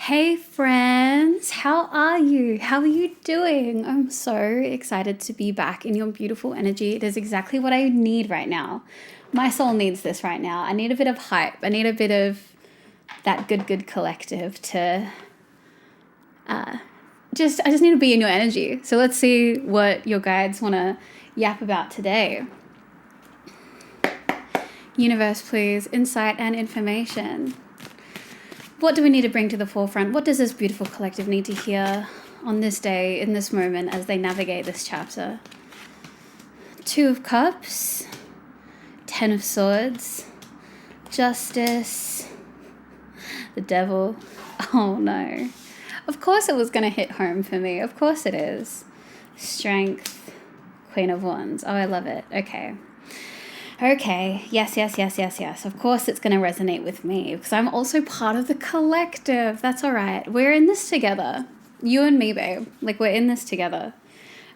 Hey friends, how are you? How are you doing? I'm so excited to be back in your beautiful energy. It is exactly what I need right now. My soul needs this right now. I need a bit of hype. I need a bit of that good collective to I just need to be in your energy. So let's see what your guides want to yap about today. Universe, please, insight and information. What do we need to bring to the forefront? What does this beautiful collective need to hear on this day, in this moment, as they navigate this chapter? Two of Cups, Ten of Swords, Justice, the Devil. Oh no. Of course it was going to hit home for me. Of course it is. Strength, Queen of Wands. Oh, I love it. Okay, yes. Of course it's going to resonate with me because I'm also part of the collective. That's all right. We're in this together. You and me, babe. Like, we're in this together.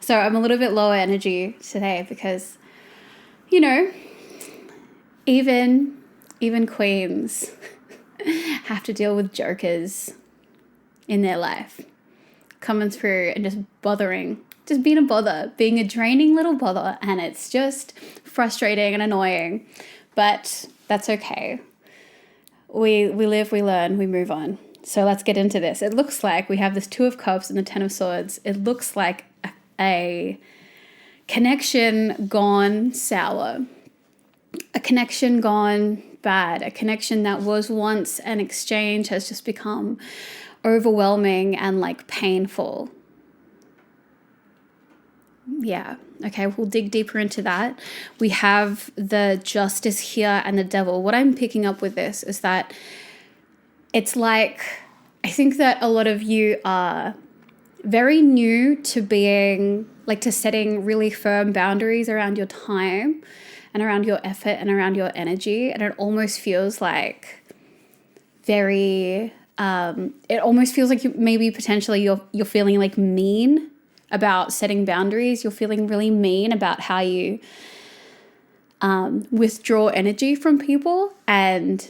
So I'm a little bit lower energy today because, you know, even queens have to deal with jokers in their life coming through and just bothering. Just being a bother, being a draining little bother, and it's just frustrating and annoying, but that's okay. We live, we learn, we move on. So let's get into this. It looks like we have this Two of Cups and the Ten of Swords. It looks like a connection gone sour, a connection gone bad, a connection that was once an exchange has just become overwhelming and like painful. Yeah, okay, we'll dig deeper into that. We have the Justice here and the Devil. What I'm picking up with this is that it's like, I think that a lot of you are very new to being, like, to setting really firm boundaries around your time and around your effort and around your energy. And it almost feels like very, it almost feels like maybe potentially you're feeling like mean about setting boundaries. You're feeling really mean about how you withdraw energy from people. And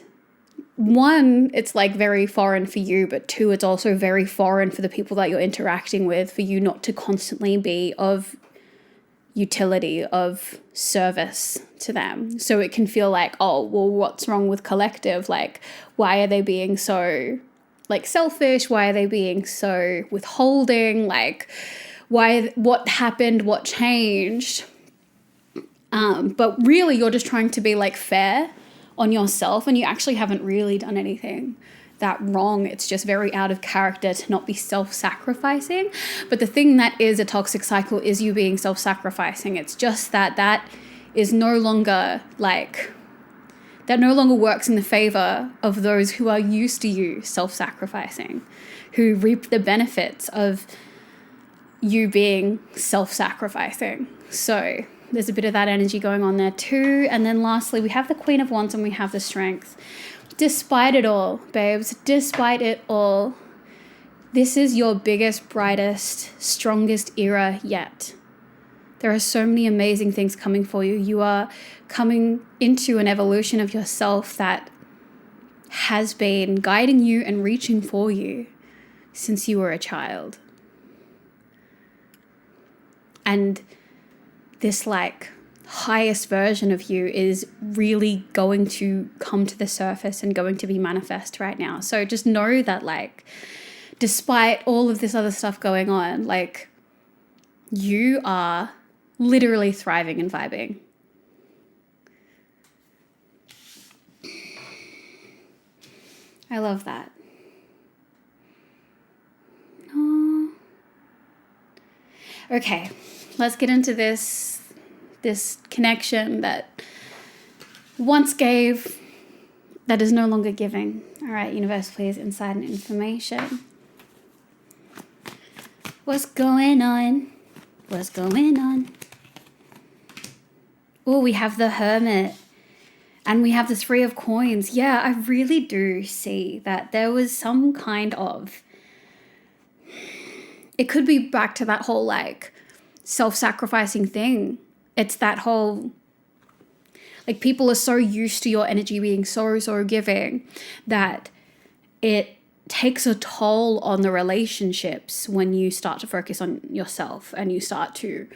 one, it's like very foreign for you, but two, it's also very foreign for the people that you're interacting with, for you not to constantly be of utility, of service to them. So it can feel like, oh, well, what's wrong with collective? Like, why are they being so like selfish? Why are they being so withholding? Like, what happened, what changed? But really you're just trying to be like fair on yourself, and you actually haven't really done anything that wrong. It's just very out of character to not be self-sacrificing. But the thing that is a toxic cycle is you being self-sacrificing. It's just that is no longer like, that no longer works in the favor of those who are used to you self-sacrificing, who reap the benefits of you being self-sacrificing. So there's a bit of that energy going on there too. And then lastly, we have the Queen of Wands and we have the Strength. Despite it all, babes, despite it all, this is your biggest, brightest, strongest era yet. There are so many amazing things coming for you. You are coming into an evolution of yourself that has been guiding you and reaching for you since you were a child. And this like highest version of you is really going to come to the surface and going to be manifest right now. So just know that, like, despite all of this other stuff going on, like, you are literally thriving and vibing. I love that. Oh. Okay, let's get into this connection that once gave, that is no longer giving. All right, universe, please, insight and information. What's going on? What's going on? Oh, we have the Hermit. And we have the Three of Coins. Yeah, I really do see that there was some kind of, it could be back to that whole like self-sacrificing thing. It's that whole, like, people are so used to your energy being so giving that it takes a toll on the relationships when you start to focus on yourself and you start to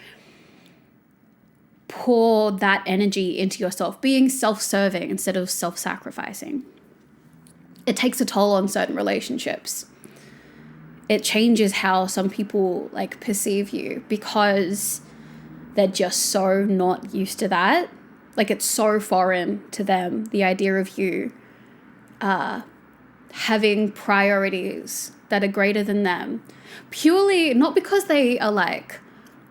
pour that energy into yourself, being self-serving instead of self-sacrificing. It takes a toll on certain relationships. It changes how some people like perceive you because they're just so not used to that. Like, it's so foreign to them, the idea of you having priorities that are greater than them, purely not because they are like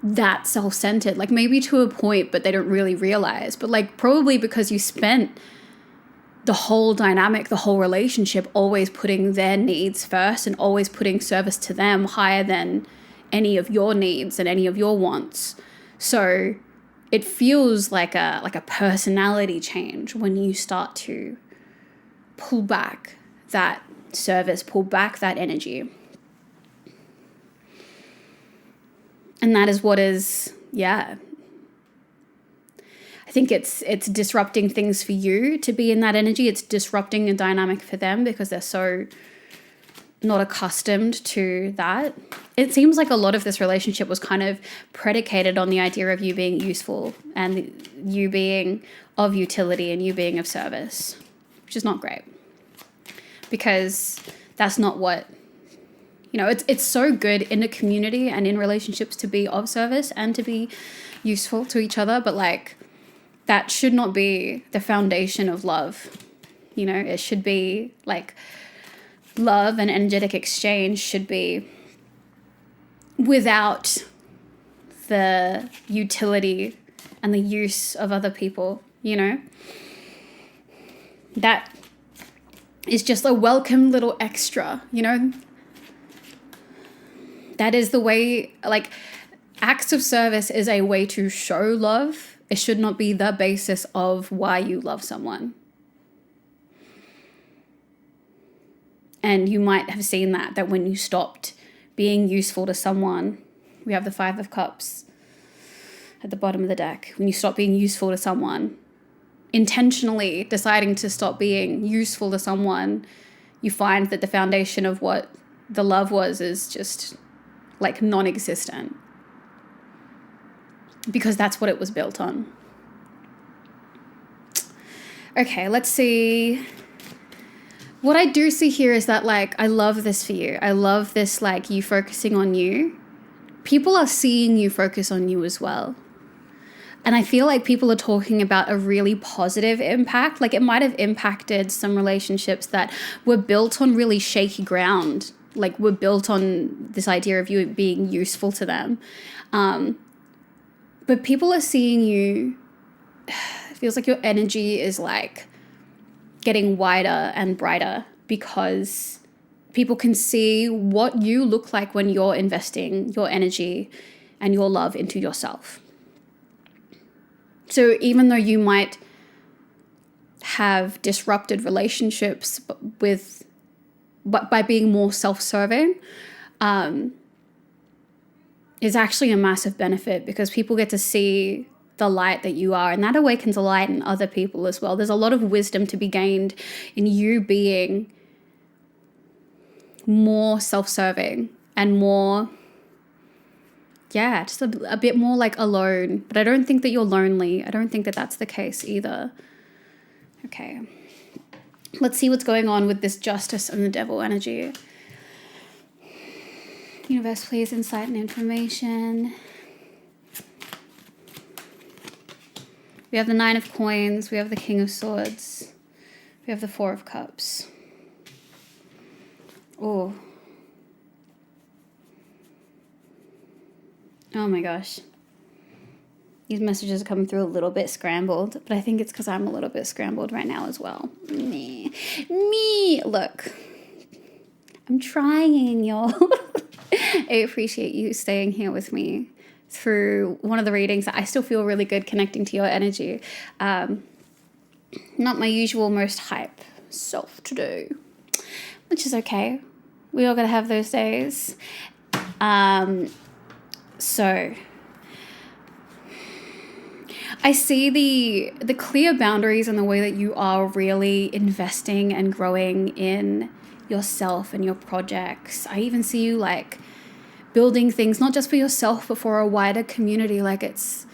that self-centered, like maybe to a point, but they don't really realize, but like probably because you spent the whole dynamic, the whole relationship, always putting their needs first and always putting service to them higher than any of your needs and any of your wants. So it feels like a personality change when you start to pull back that service, pull back that energy. And that is what is, I think it's disrupting things for you to be in that energy. It's disrupting a dynamic for them because they're so not accustomed to that. It seems like a lot of this relationship was kind of predicated on the idea of you being useful and you being of utility and you being of service, which is not great because that's not what, it's so good in a community and in relationships to be of service and to be useful to each other, but like that should not be the foundation of love. It should be like love and energetic exchange should be without the utility and the use of other people, That is just a welcome little extra, That is the way, like, acts of service is a way to show love. It should not be the basis of why you love someone. And you might have seen that when you stopped being useful to someone, we have the 5 of Cups at the bottom of the deck. When you stop being useful to someone, intentionally deciding to stop being useful to someone, you find that the foundation of what the love was is just like non-existent. Because that's what it was built on. Okay, let's see. What I do see here is that, like, I love this for you. I love this, like, you focusing on you. People are seeing you focus on you as well. And I feel like people are talking about a really positive impact. Like, it might have impacted some relationships that were built on really shaky ground. Like, were built on this idea of you being useful to them. But people are seeing you, it feels like your energy is like getting wider and brighter because people can see what you look like when you're investing your energy and your love into yourself. So even though you might have disrupted relationships but by being more self-serving, is actually a massive benefit because people get to see the light that you are, and that awakens a light in other people as well. There's a lot of wisdom to be gained in you being more self-serving and more, just a bit more like alone. But I don't think that you're lonely. I don't think that that's the case either. Okay. Let's see what's going on with this Justice and the Devil energy. Universe, please, insight and information. We have the 9 of Coins. We have the King of Swords. We have the 4 of Cups. Oh. Oh my gosh. These messages are coming through a little bit scrambled, but I think it's because I'm a little bit scrambled right now as well. Me. Look. I'm trying, y'all. I appreciate you staying here with me through one of the readings. I still feel really good connecting to your energy. Not my usual most hype self to do, which is okay. We all gotta have those days. So I see the clear boundaries and the way that you are really investing and growing in yourself and your projects. I even see you like building things, not just for yourself, but for a wider community. Like, it's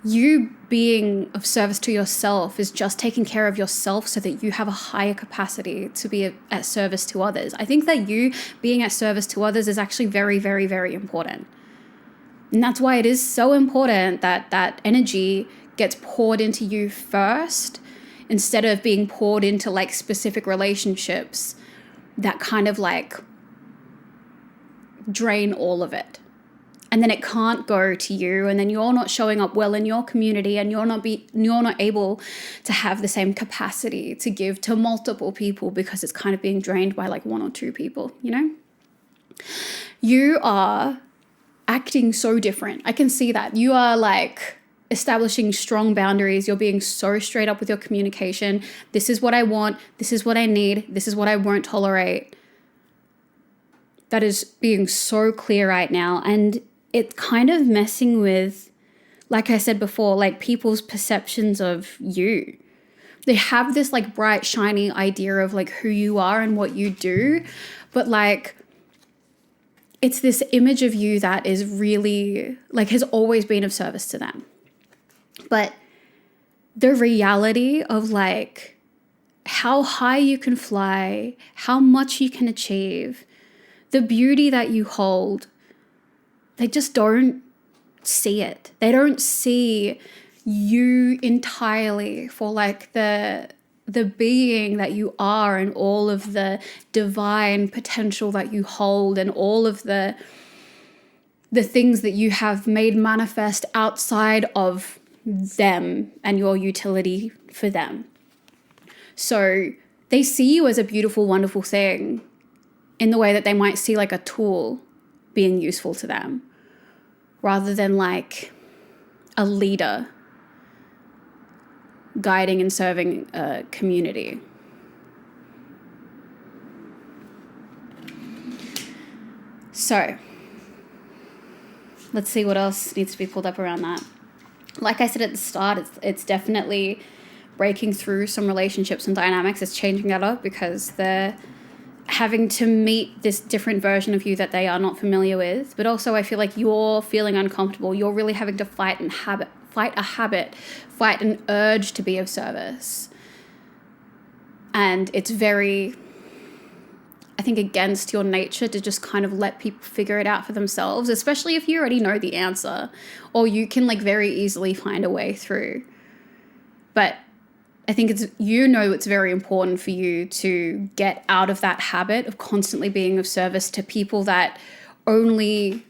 you being of service to yourself is just taking care of yourself so that you have a higher capacity to be at service to others. I think that you being at service to others is actually very, very, very important. And that's why it is so important that that energy gets poured into you first, instead of being poured into like specific relationships that kind of like drain all of it. And then it can't go to you, and then you're not showing up well in your community, and you're not able to have the same capacity to give to multiple people because it's kind of being drained by like one or two people, you know? You are acting so different. I can see that. You are like establishing strong boundaries. You're being so straight up with your communication. This is what I want. This is what I need. This is what I won't tolerate. That is being so clear right now. And it's kind of messing with, like I said before, like people's perceptions of you. They have this like bright, shiny idea of like who you are and what you do. But like, it's this image of you that is really like has always been of service to them. But the reality of like how high you can fly, how much you can achieve, the beauty that you hold, they just don't see it. They don't see you entirely for like the being that you are, and all of the divine potential that you hold, and all of the things that you have made manifest outside of them and your utility for them. So they see you as a beautiful, wonderful thing in the way that they might see like a tool being useful to them, rather than like a leader guiding and serving a community. So let's see what else needs to be pulled up around that. Like I said at the start, it's definitely breaking through some relationships and dynamics. It's changing that up because they're having to meet this different version of you that they are not familiar with. But also I feel like you're feeling uncomfortable. You're really having to fight an urge to be of service. And it's very, I think, against your nature to just kind of let people figure it out for themselves, especially if you already know the answer, or you can like very easily find a way through. But I think it's very important for you to get out of that habit of constantly being of service to people that only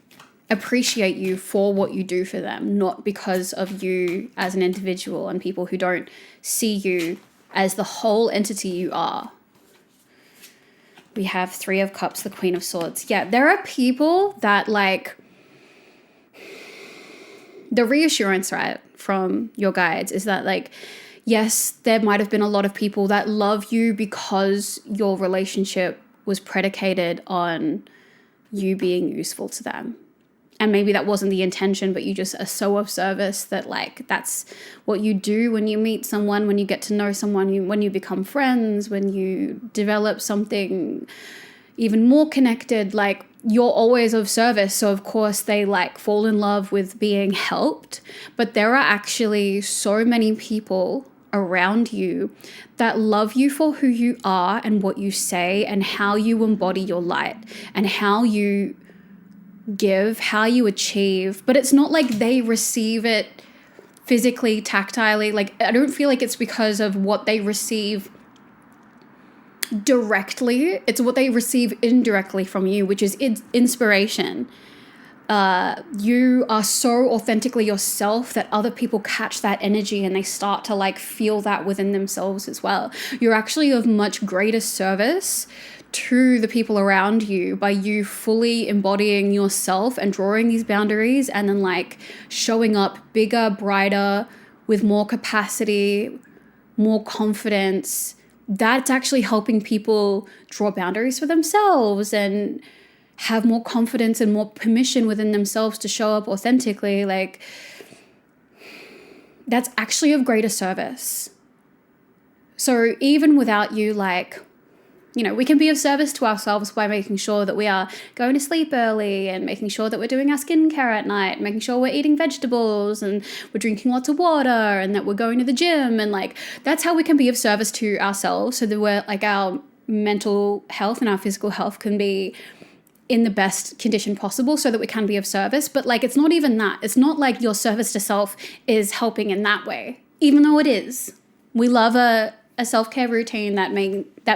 appreciate you for what you do for them, not because of you as an individual, and people who don't see you as the whole entity you are. We have 3 of Cups, the Queen of Swords. Yeah, there are people that like the reassurance, right, from your guides is that like, yes, there might have been a lot of people that love you because your relationship was predicated on you being useful to them. And maybe that wasn't the intention, but you just are so of service that like that's what you do when you meet someone, when you get to know someone, when you become friends, when you develop something even more connected, like you're always of service. So of course they like fall in love with being helped. But there are actually so many people around you that love you for who you are and what you say and how you embody your light and how you give, how you achieve. But it's not like they receive it physically, tactilely. Like I don't feel like it's because of what they receive directly. It's what they receive indirectly from you, which is inspiration. You are so authentically yourself that other people catch that energy and they start to like feel that within themselves as well. You're actually of much greater service to the people around you by you fully embodying yourself and drawing these boundaries and then like showing up bigger, brighter, with more capacity, more confidence. That's actually helping people draw boundaries for themselves and have more confidence and more permission within themselves to show up authentically. Like that's actually of greater service. So even without you like we can be of service to ourselves by making sure that we are going to sleep early and making sure that we're doing our skincare at night, making sure we're eating vegetables and we're drinking lots of water and that we're going to the gym. And like, that's how we can be of service to ourselves so that we're like our mental health and our physical health can be in the best condition possible so that we can be of service. But like, it's not even that. It's not like your service to self is helping in that way, even though it is. We love a self-care routine that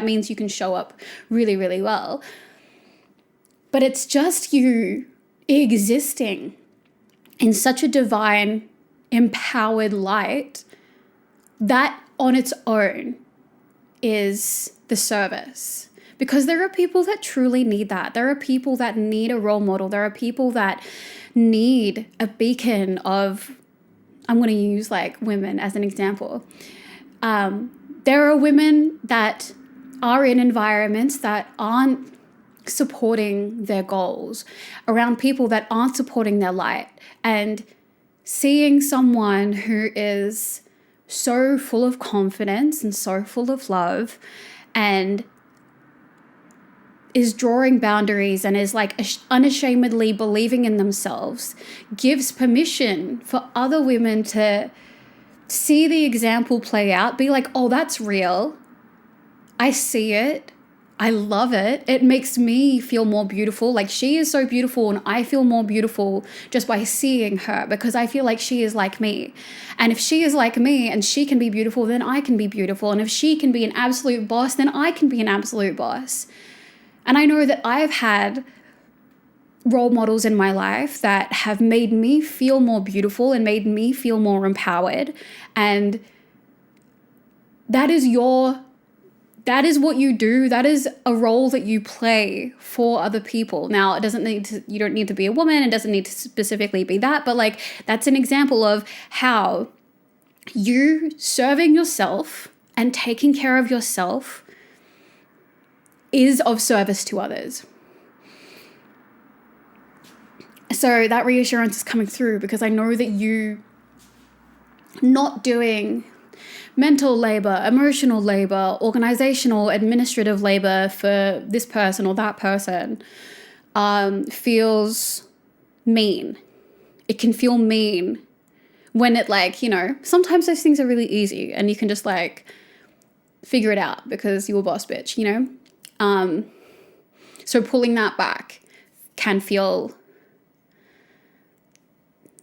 means you can show up really, really well. But it's just you existing in such a divine, empowered light that on its own is the service. Because there are people that truly need that. There are people that need a role model. There are people that need a beacon of, I'm going to use like women as an example. There are women that are in environments that aren't supporting their goals, around people that aren't supporting their light, and seeing someone who is so full of confidence and so full of love and is drawing boundaries and is like unashamedly believing in themselves gives permission for other women to see the example play out, be like, oh, that's real. I see it. I love it. It makes me feel more beautiful. Like, she is so beautiful and I feel more beautiful just by seeing her because I feel like she is like me. And if she is like me and she can be beautiful, then I can be beautiful. And if she can be an absolute boss, then I can be an absolute boss. And I know that I've had role models in my life that have made me feel more beautiful and made me feel more empowered. And that is what you do. That is a role that you play for other people. Now, you don't need to be a woman. It doesn't need to specifically be that, but like, that's an example of how you serving yourself and taking care of yourself is of service to others. So that reassurance is coming through because I know that you not doing mental labor, emotional labor, organizational, administrative labor for this person or that person feels mean. It can feel mean when it sometimes those things are really easy and you can just like figure it out because you're a boss bitch, So pulling that back can feel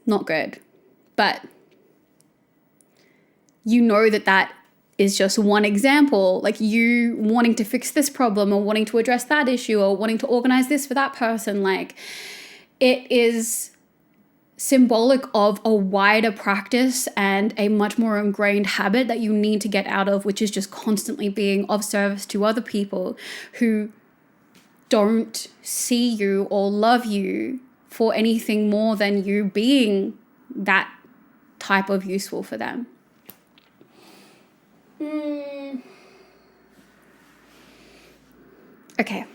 not good, but you know that is just one example, like you wanting to fix this problem or wanting to address that issue or wanting to organize this for that person. Like, it is symbolic of a wider practice and a much more ingrained habit that you need to get out of, which is just constantly being of service to other people who don't see you or love you for anything more than you being that type of useful for them. Okay,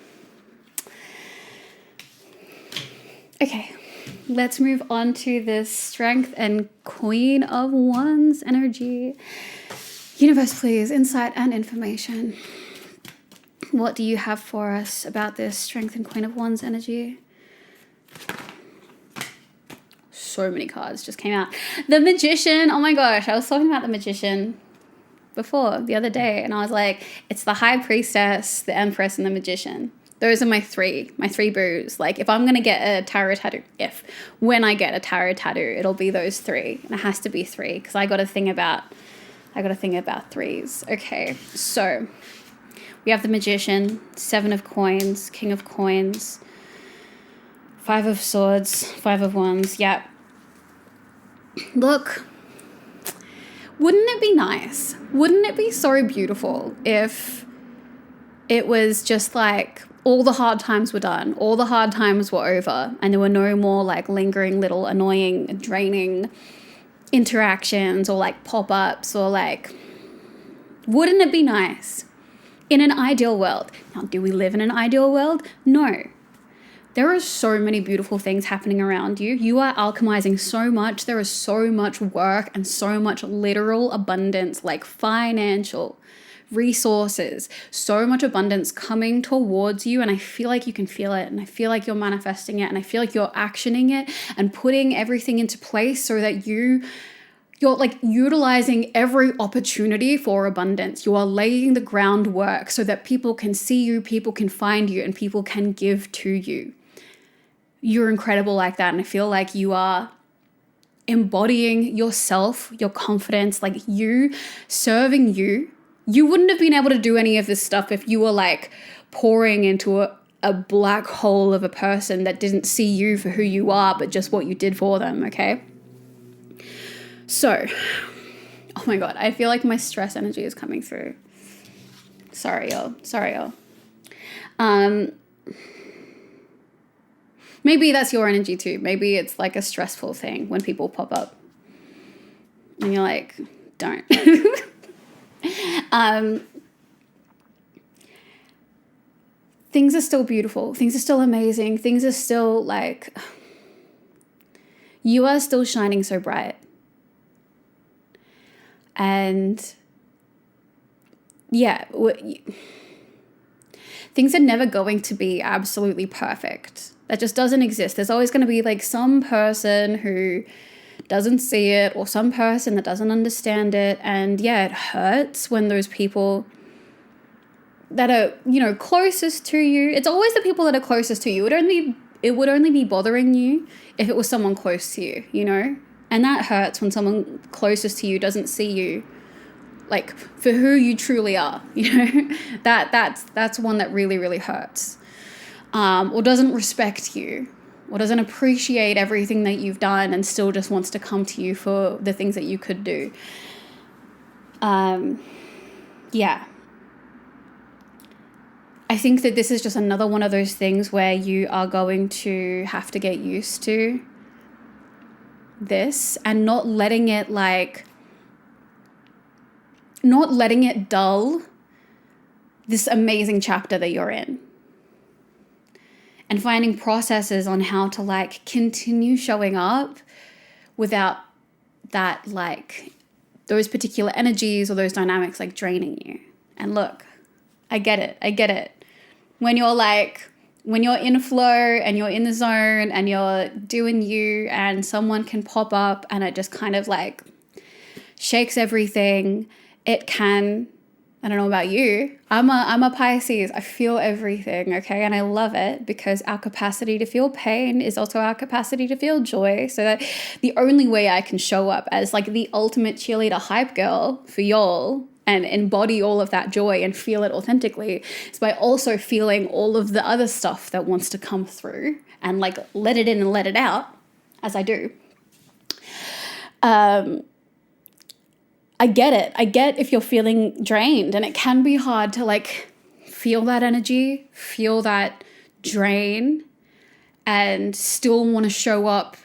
let's move on to this Strength and Queen of Wands energy. Universe, please, insight and information. What do you have for us about this Strength and Queen of Wands energy? So many cards just came out. The Magician. Oh my gosh, I was talking about the Magician the other day, and I was like, it's the High Priestess, the Empress, and the Magician. Those are my three boos. Like, if I'm gonna get a tarot tattoo, when I get a tarot tattoo, it'll be those three, and it has to be three because I got a thing about threes. Okay, so we have the Magician, 7 of Coins, King of Coins, 5 of Swords, 5 of Wands. Yep. Look, wouldn't it be nice? Wouldn't it be so beautiful if it was just like all the hard times were done, all the hard times were over, and there were no more like lingering little annoying, draining interactions or like pop-ups or like, wouldn't it be nice? In an ideal world. Now, do we live in an ideal world? No. There are so many beautiful things happening around you. You are alchemizing so much. There is so much work and so much literal abundance, like financial resources, so much abundance coming towards you. And I feel like you can feel it, and I feel like you're manifesting it, and I feel like you're actioning it and putting everything into place so that you're like utilizing every opportunity for abundance. You are laying the groundwork so that people can see you, people can find you, and people can give to you. You're incredible like that. And I feel like you are embodying yourself, your confidence, like you serving you. You wouldn't have been able to do any of this stuff if you were like pouring into a black hole of a person that didn't see you for who you are, but just what you did for them, okay? So, oh my God, I feel like my stress energy is coming through. Sorry, y'all. Maybe that's your energy too. Maybe it's like a stressful thing when people pop up and you're like, don't. Things are still beautiful. Things are still amazing. Things are still like, you are still shining so bright. And yeah, things are never going to be absolutely perfect. That just doesn't exist. There's always going to be like some person who doesn't see it, or some person that doesn't understand it. And yeah, it hurts when those people that are, closest to you, it's always the people that are closest to you. It would only be bothering you if it was someone close to you, And that hurts when someone closest to you doesn't see you like for who you truly are, that's one that really, really hurts. Or doesn't respect you, or doesn't appreciate everything that you've done and still just wants to come to you for the things that you could do. Yeah. I think that this is just another one of those things where you are going to have to get used to this and not letting it dull this amazing chapter that you're in, and finding processes on how to continue showing up without that those particular energies or those dynamics draining you. And look, I get it. When you're in flow and you're in the zone and you're doing you, and someone can pop up and it just kind of shakes everything, it can, I don't know about you, I'm a Pisces. I feel everything, okay? And I love it because our capacity to feel pain is also our capacity to feel joy. So that the only way I can show up as the ultimate cheerleader hype girl for y'all and embody all of that joy and feel it authentically is by also feeling all of the other stuff that wants to come through and let it in and let it out, as I do. I get it. I get if you're feeling drained, and it can be hard to feel that energy, feel that drain, and still want to show up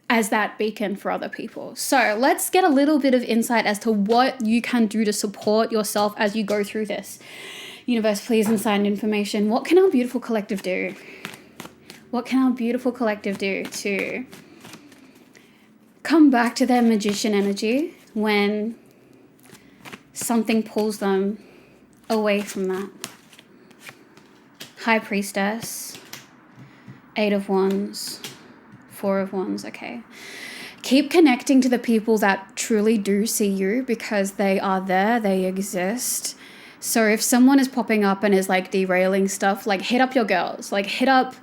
as that beacon for other people. So let's get a little bit of insight as to what you can do to support yourself as you go through this. Universe, please assign information. What can our beautiful collective do? What can our beautiful collective do to come back to their magician energy when something pulls them away from that? High Priestess, 8 of Wands, 4 of Wands, okay. Keep connecting to the people that truly do see you, because they are there, they exist. So if someone is popping up and is derailing stuff, hit up your girls, hit up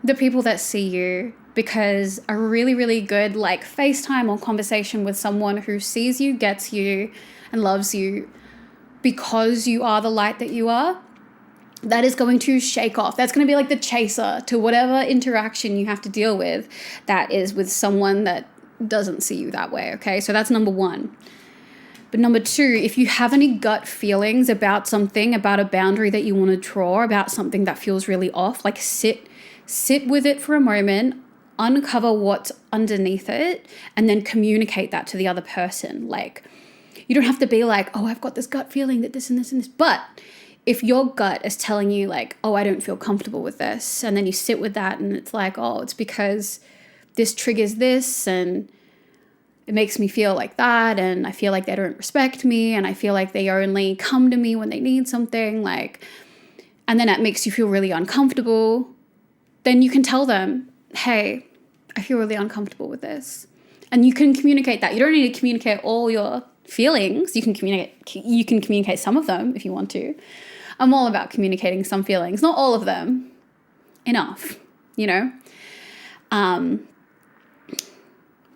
the people that see you, because a really, really good FaceTime or conversation with someone who sees you, gets you, and loves you because you are the light that you are, that is going to shake off. That's going to be the chaser to whatever interaction you have to deal with that is with someone that doesn't see you that way, okay? So that's number 1. But number 2, if you have any gut feelings about something, about a boundary that you want to draw, about something that feels really off, sit with it for a moment, uncover what's underneath it, and then communicate that to the other person. You don't have to be oh, I've got this gut feeling that this and this and this. But if your gut is telling you oh, I don't feel comfortable with this, and then you sit with that and it's oh, it's because this triggers this, and it makes me feel like that, and I feel like they don't respect me, and I feel like they only come to me when they need something, like, and then it makes you feel really uncomfortable, then you can tell them, hey, I feel really uncomfortable with this. And you can communicate that. You don't need to communicate all your feelings. You can communicate some of them if you want to. I'm all about communicating some feelings, not all of them. Enough, you know?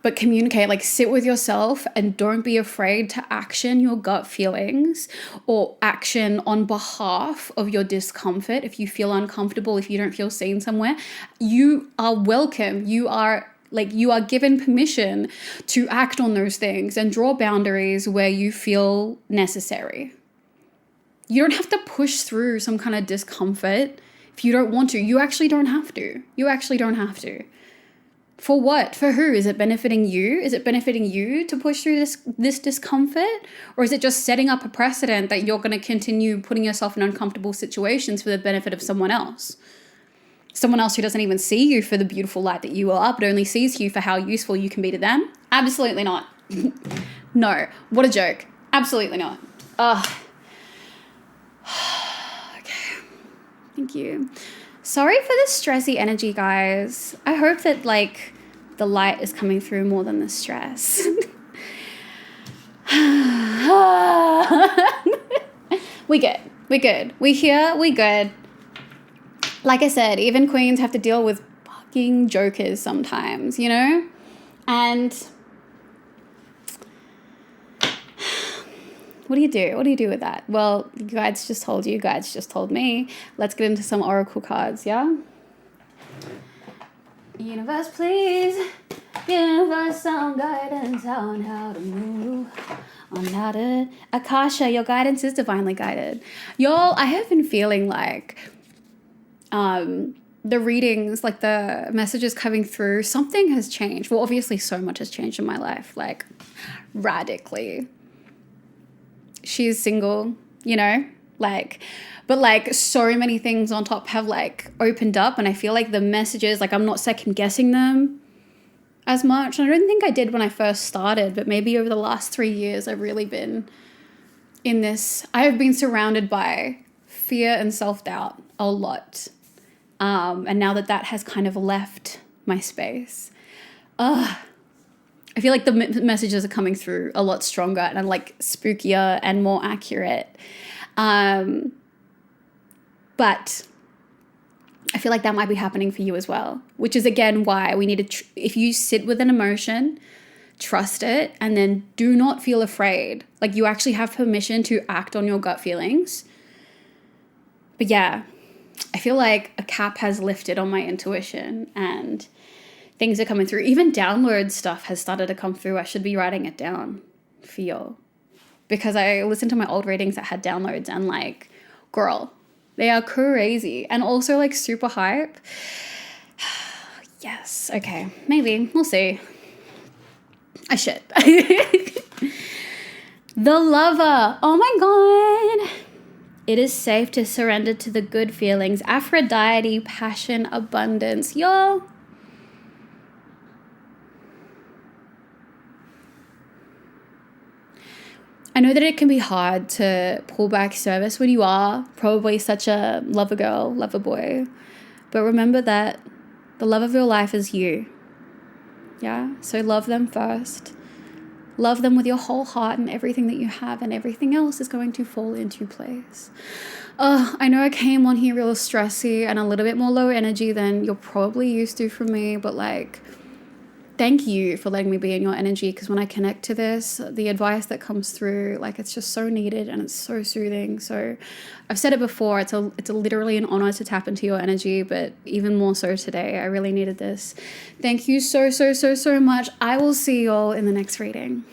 But communicate, like sit with yourself and don't be afraid to action your gut feelings or action on behalf of your discomfort. If you feel uncomfortable, if you don't feel seen somewhere, you are welcome. You are given permission to act on those things and draw boundaries where you feel necessary. You don't have to push through some kind of discomfort if you don't want to. You actually don't have to. You actually don't have to. For what? For who? Is it benefiting you? Is it benefiting you to push through this discomfort? Or is it just setting up a precedent that you're going to continue putting yourself in uncomfortable situations for the benefit of someone else? Someone else who doesn't even see you for the beautiful light that you are, but only sees you for how useful you can be to them? Absolutely not. No. What a joke. Absolutely not. Ugh. Okay. Thank you. Sorry for the stressy energy, guys. I hope that the light is coming through more than the stress. We good. We here, we good. Like I said, even queens have to deal with fucking jokers sometimes, you know? And what do you do? What do you do with that? Well, you guys just told you, guys just told me. Let's get into some oracle cards, yeah? Universe, please. Universe, some guidance on how to move. On how to... Akasha, your guidance is divinely guided. Y'all, I have been feeling like the readings, like the messages coming through, something has changed. Well, obviously so much has changed in my life, like radically. She's single, you know, but so many things on top have opened up, and I feel like the messages, I'm not second guessing them as much. And I don't think I did when I first started, but maybe over the last 3 years, I've really been in this, I have been surrounded by fear and self-doubt a lot. And now that has kind of left my space, I feel like the messages are coming through a lot stronger and spookier and more accurate. But I feel like that might be happening for you as well, which is again why we need to, if you sit with an emotion, trust it, and then do not feel afraid. You actually have permission to act on your gut feelings. But yeah, I feel like a cap has lifted on my intuition and things are coming through. Even download stuff has started to come through. I should be writing it down for you, because I listened to my old readings that had downloads and girl, they are crazy and also super hype. Yes. Okay. Maybe. We'll see. I should. The Lover. Oh my God. It is safe to surrender to the good feelings. Aphrodite, passion, abundance. Y'all. I know that it can be hard to pull back service when you are probably such a lover girl, lover boy. But remember that the love of your life is you. Yeah? So love them first. Love them with your whole heart and everything that you have, and everything else is going to fall into place. I know I came on here real stressy and a little bit more low energy than you're probably used to from me, but thank you for letting me be in your energy, because when I connect to this, the advice that comes through, it's just so needed and it's so soothing. So I've said it before, it's literally an honor to tap into your energy, but even more so today. I really needed this. Thank you so much. I will see you all in the next reading.